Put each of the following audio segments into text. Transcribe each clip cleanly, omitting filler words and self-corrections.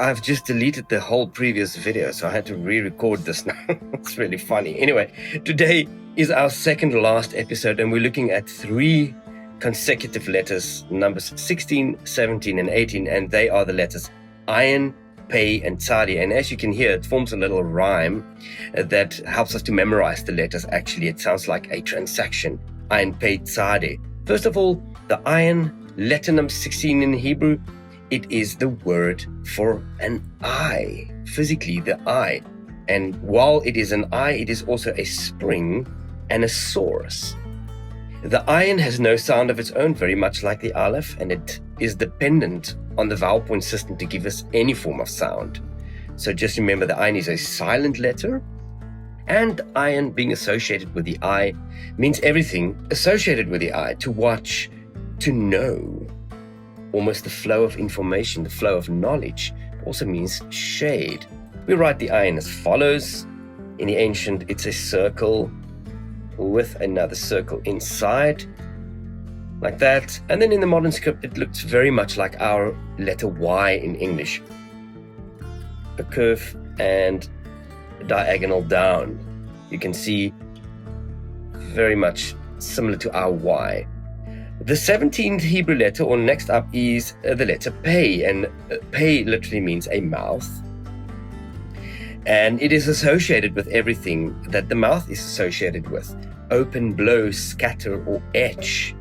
I've just deleted the whole previous video, so I had to re-record this now. It's really funny. Anyway, today is our second last episode, and we're looking at 3 consecutive letters, numbers 16, 17, and 18, and they are the letters Ayin, Pei, and Tsade. And as you can hear, it forms a little rhyme that helps us to memorize the letters. Actually, it sounds like a transaction. Ayin, Pei, Tsade. First of all, the Ayin, letter number 16 in Hebrew, it is the word for an eye, physically the eye. And while it is an eye, it is also a spring and a source. The Ayin has no sound of its own, very much like the Aleph, and it is dependent on the vowel point system to give us any form of sound. So just remember, the Ayin is a silent letter, and Ayin being associated with the eye means everything associated with the eye: to watch, to know, almost the flow of information, the flow of knowledge. It also means shade. We write the Ayin as follows. In the ancient, it's a circle with another circle inside, like that. And then in the modern script, it looks very much like our letter Y in English. A curve and a diagonal down. You can see very much similar to our Y. The 17th Hebrew letter, or next up, is the letter Pei, and Pei literally means a mouth. And it is associated with everything that the mouth is associated with: open, blow, scatter, or etch.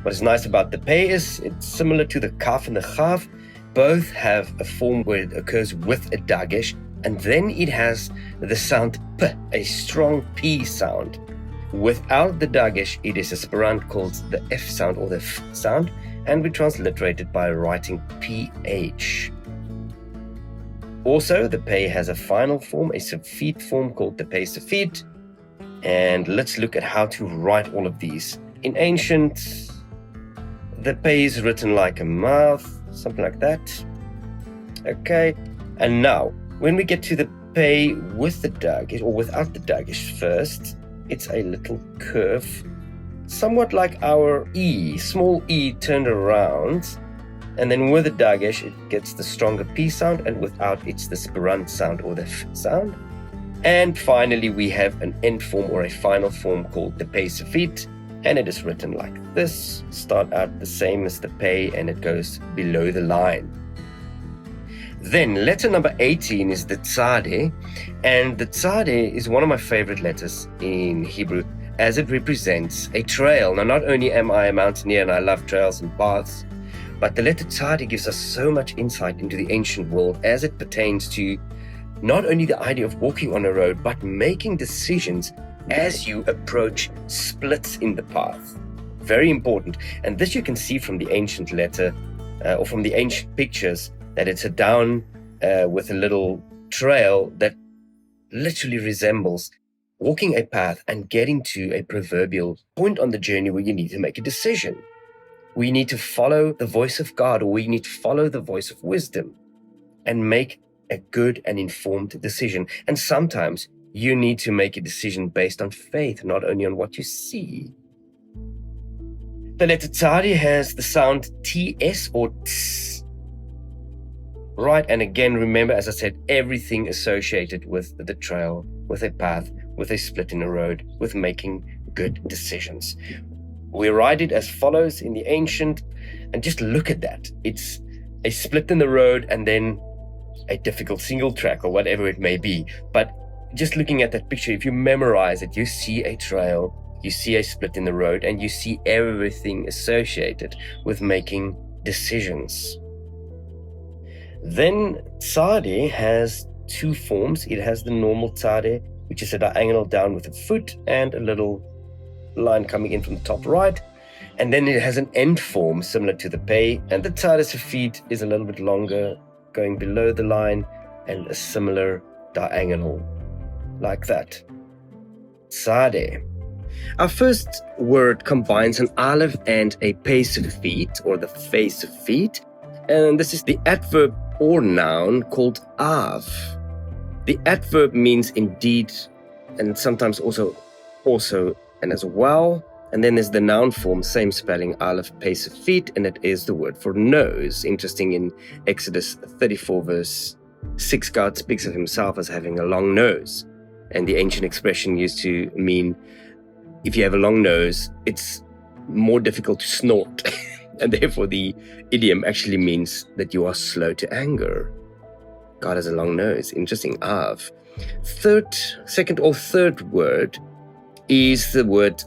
What is nice about the Pei is it's similar to the Kaf and the Chaf. Both have a form where it occurs with a dagesh, and then it has the sound P, a strong P sound. Without the dagesh, it is a sporant called the F sound or the F sound, and we transliterate it by writing PH. Also, the Pei has a final form, a sofit form called the Pei sofit. And let's look at how to write all of these. In ancient, the Pei is written like a mouth, something like that. Okay, and now, when we get to the Pei with the dagesh, or without the dagesh first, it's a little curve, somewhat like our E, small e turned around. And then with the dagesh, it gets the stronger P sound, and without, it's the sporant sound or the F sound. And finally, we have an end form or a final form called the Pei sofit, and it is written like this. Start out the same as the Pei, and it goes below the line. Then letter number 18 is the Tsade, and the Tsade is one of my favorite letters in Hebrew, as it represents a trail. Now, not only am I a mountaineer and I love trails and paths, but the letter Tsade gives us so much insight into the ancient world as it pertains to not only the idea of walking on a road, but making decisions as you approach splits in the path. Very important. And this you can see from the ancient letter, or from the ancient pictures, that it's a down with a little trail that literally resembles walking a path and getting to a proverbial point on the journey where you need to make a decision. We need to follow the voice of God, or we need to follow the voice of wisdom and make a good and informed decision. And sometimes you need to make a decision based on faith, not only on what you see. The letter Tsade has the sound TS or TS. Right, and again, remember, as I said, everything associated with the trail, with a path, with a split in a road, with making good decisions. We write it as follows in the ancient, and just look at that. It's a split in the road and then a difficult single track or whatever it may be. But just looking at that picture, if you memorize it, you see a trail, you see a split in the road, and you see everything associated with making decisions. Then Tsade has 2 forms. It has the normal Tsade, which is a diagonal down with a foot and a little line coming in from the top right. And then it has an end form similar to the Pei, and the Tsade sofit is a little bit longer, going below the line, and a similar diagonal like that. Tsade. Our first word combines an aleph and a Pei sofit, or the Pei sofit, and this is the adverb or noun called av. The adverb means indeed, and sometimes also and as well. And then there's the noun form, same spelling, aleph, Pei sofit, and it is the word for nose. Interesting, in Exodus 34 verse 6, God speaks of himself as having a long nose. And the ancient expression used to mean if you have a long nose, it's more difficult to snort. And therefore the idiom actually means that you are slow to anger. God has a long nose. Interesting. Av. Second or third word is the word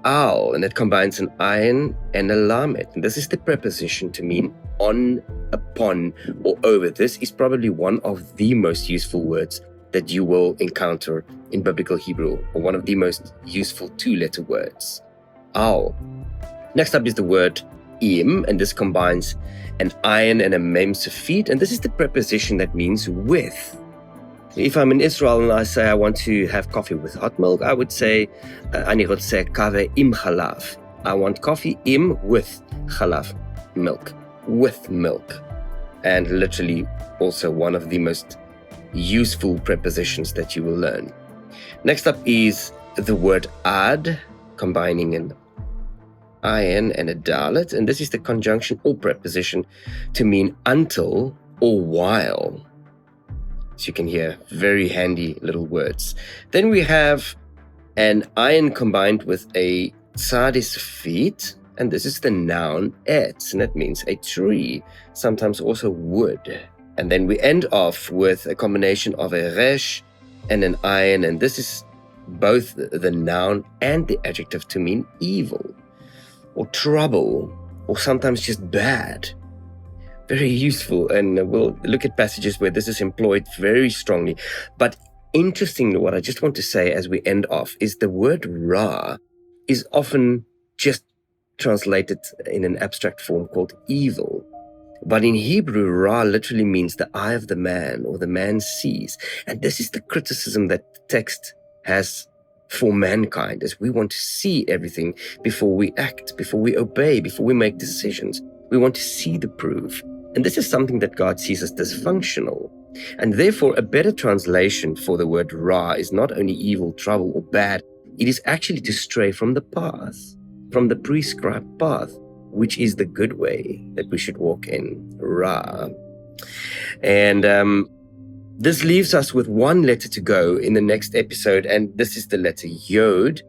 al, and it combines an ayin and a lamed. And this is the preposition to mean on, upon, or over. This is probably one of the most useful words that you will encounter in biblical Hebrew, or one of the most useful 2-letter words. Al. Next up is the word im, and this combines an ayin and a mem sofit, and this is the preposition that means with. If I'm in Israel and I say I want to have coffee with hot milk, I would say, ani רוצה kave im chalav. I want coffee im with chalav, milk, with milk. And literally also one of the most useful prepositions that you will learn. Next up is the word ad, combining an ayin and a dalet, and this is the conjunction or preposition to mean until or while. So you can hear very handy little words. Then we have an ayin combined with a Tsade sofit, and this is the noun etz, and that means a tree, sometimes also wood. And then we end off with a combination of a resh and an ayin, and this is both the noun and the adjective to mean evil, or trouble, or sometimes just bad. Very useful, and we'll look at passages where this is employed very strongly. But interestingly, what I just want to say as we end off is the word ra is often just translated in an abstract form called evil. But in Hebrew, ra literally means the eye of the man, or the man sees. And this is the criticism that the text has for mankind, as we want to see everything before we act, before we obey, before we make decisions. We want to see the proof. And this is something that God sees as dysfunctional. And therefore, a better translation for the word ra is not only evil, trouble, or bad, it is actually to stray from the path, from the prescribed path, which is the good way that we should walk in, ra. And this leaves us with one letter to go in the next episode, and this is the letter yod.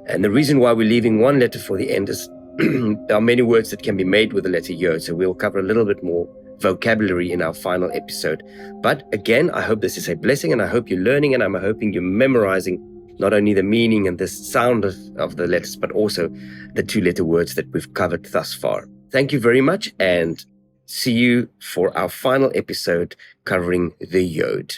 And the reason why we're leaving one letter for the end is there are many words that can be made with the letter yod, so we'll cover a little bit more vocabulary in our final episode. But again, I hope this is a blessing, and I hope you're learning, and I'm hoping you're memorizing not only the meaning and the sound of the letters, but also the 2-letter words that we've covered thus far. Thank you very much, and see you for our final episode covering the yod.